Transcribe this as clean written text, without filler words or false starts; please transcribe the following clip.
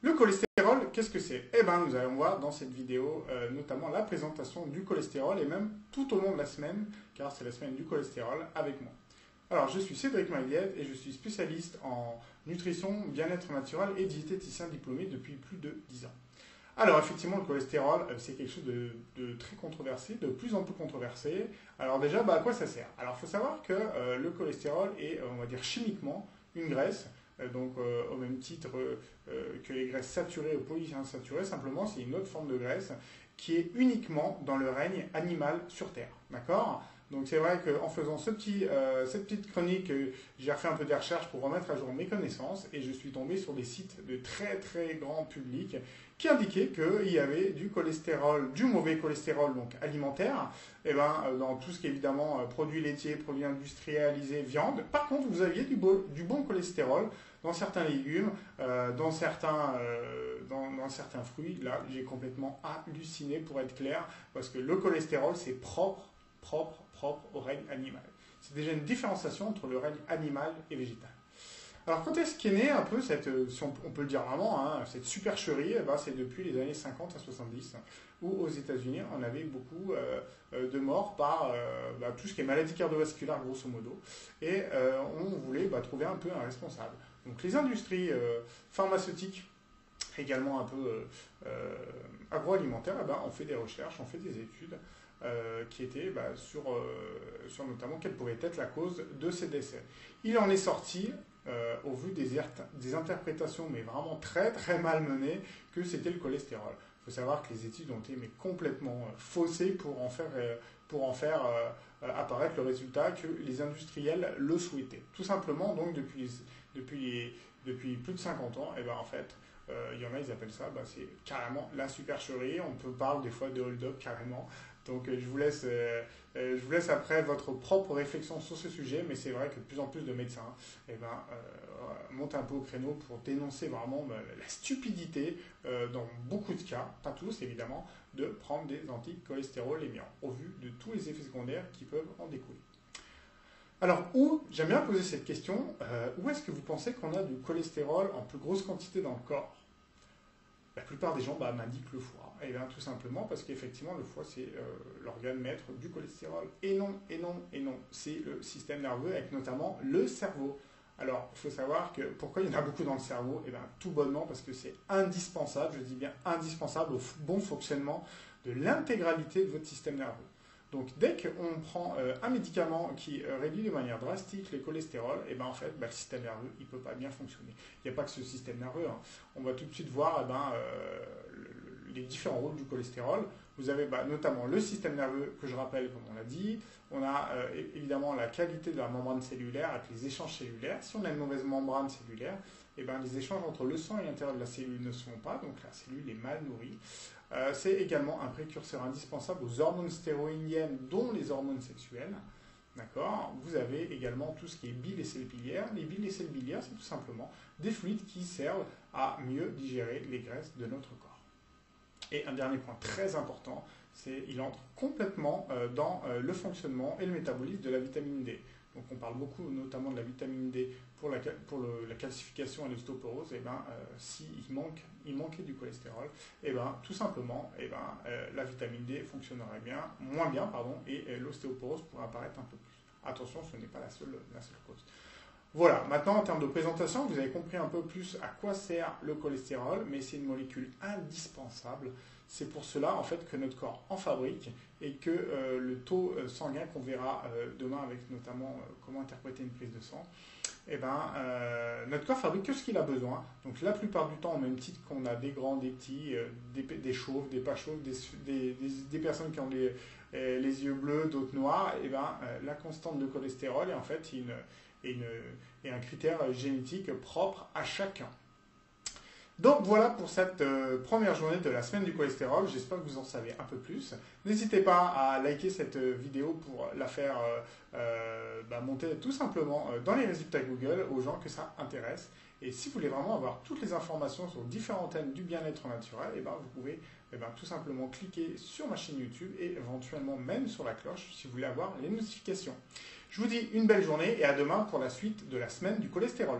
Le cholestérol, qu'est-ce que c'est? Eh bien, nous allons voir dans cette vidéo notamment la présentation du cholestérol et même tout au long de la semaine, car c'est la semaine du cholestérol avec moi. Alors, je suis Cédric Magliette et je suis spécialiste en nutrition, bien-être naturel et diététicien diplômé depuis plus de 10 ans. Alors, effectivement, le cholestérol, c'est quelque chose de très controversé, de plus en plus controversé. Alors déjà, à quoi ça sert? Alors, il faut savoir que le cholestérol est, on va dire, chimiquement une graisse, donc au même titre que les graisses saturées ou polyinsaturées, simplement, c'est une autre forme de graisse qui est uniquement dans le règne animal sur Terre. D'accord? Donc c'est vrai qu'en faisant cette petite chronique, j'ai refait un peu des recherches pour remettre à jour mes connaissances et je suis tombé sur des sites de très très grand public qui indiquaient qu'il y avait du cholestérol, du mauvais cholestérol donc alimentaire, et dans tout ce qui est évidemment produits laitiers, produits industrialisés, viande. Par contre, vous aviez du bon cholestérol dans certains légumes, dans certains fruits. Là, j'ai complètement halluciné pour être clair, parce que le cholestérol, c'est propre au règne animal. C'est déjà une différenciation entre le règne animal et végétal. Alors, quand est-ce qu'est née un peu cette, si on peut le dire vraiment, cette supercherie? C'est depuis les années 50 à 70, où aux États-Unis, on avait beaucoup de morts par tout ce qui est maladie cardiovasculaire, grosso modo, et on voulait trouver un peu un responsable. Donc, les industries pharmaceutiques, également un peu agroalimentaires, ont fait des recherches, ont fait des études, qui était sur notamment quelle pourrait être la cause de ces décès. Il en est sorti, au vu des interprétations, mais vraiment très très mal menées, que c'était le cholestérol. Il faut savoir que les études ont été complètement faussées pour en faire apparaître le résultat que les industriels le souhaitaient. Tout simplement, donc depuis plus de 50 ans, en fait, il y en a, ils appellent ça, c'est carrément la supercherie. On peut parler des fois de hold-up carrément. Donc je vous laisse après votre propre réflexion sur ce sujet, mais c'est vrai que de plus en plus de médecins montent un peu au créneau pour dénoncer vraiment la stupidité, dans beaucoup de cas, pas tous évidemment, de prendre des anticholestérolémiants, au vu de tous les effets secondaires qui peuvent en découler. Alors, j'aime bien poser cette question, où est-ce que vous pensez qu'on a du cholestérol en plus grosse quantité dans le corps? La plupart des gens m'indiquent le foie. Et bien tout simplement parce qu'effectivement le foie c'est l'organe maître du cholestérol. Et non, c'est le système nerveux avec notamment le cerveau. Alors il faut savoir que pourquoi il y en a beaucoup dans le cerveau? Et bien tout bonnement parce que c'est indispensable, je dis bien indispensable au bon fonctionnement de l'intégralité de votre système nerveux. Donc dès qu'on prend un médicament qui réduit de manière drastique le cholestérol, en fait le système nerveux il ne peut pas bien fonctionner. Il n'y a pas que ce système nerveux. On va tout de suite voir les différents rôles du cholestérol. Vous avez notamment le système nerveux que je rappelle comme on l'a dit. On a évidemment la qualité de la membrane cellulaire avec les échanges cellulaires. Si on a une mauvaise membrane cellulaire, les échanges entre le sang et l'intérieur de la cellule ne se font pas, donc la cellule est mal nourrie. C'est également un précurseur indispensable aux hormones stéroïdiennes, dont les hormones sexuelles. D'accord? Vous avez également tout ce qui est bile et sels biliaires. Les biles et sels biliaires, c'est tout simplement des fluides qui servent à mieux digérer les graisses de notre corps. Et un dernier point très important, c'est qu'il entre complètement dans le fonctionnement et le métabolisme de la vitamine D. Donc on parle beaucoup notamment de la vitamine D pour la calcification et l'ostéoporose. S'il manquait du cholestérol, tout simplement, la vitamine D fonctionnerait moins bien, et l'ostéoporose pourrait apparaître un peu plus. Attention, ce n'est pas la seule cause. Voilà, maintenant en termes de présentation, vous avez compris un peu plus à quoi sert le cholestérol, mais c'est une molécule indispensable. C'est pour cela en fait que notre corps en fabrique et que le taux sanguin qu'on verra demain avec notamment comment interpréter une prise de sang, notre corps fabrique que ce qu'il a besoin. Donc la plupart du temps, au même titre qu'on a des grands, des petits, des chauves, des pas chauves, des personnes qui ont les yeux bleus, d'autres noirs, la constante de cholestérol est en fait un critère génétique propre à chacun. Donc voilà pour cette première journée de la semaine du cholestérol. J'espère que vous en savez un peu plus. N'hésitez pas à liker cette vidéo pour la faire monter tout simplement dans les résultats Google aux gens que ça intéresse. Et si vous voulez vraiment avoir toutes les informations sur différents thèmes du bien-être naturel, vous pouvez tout simplement cliquer sur ma chaîne YouTube et éventuellement même sur la cloche si vous voulez avoir les notifications. Je vous dis une belle journée et à demain pour la suite de la semaine du cholestérol.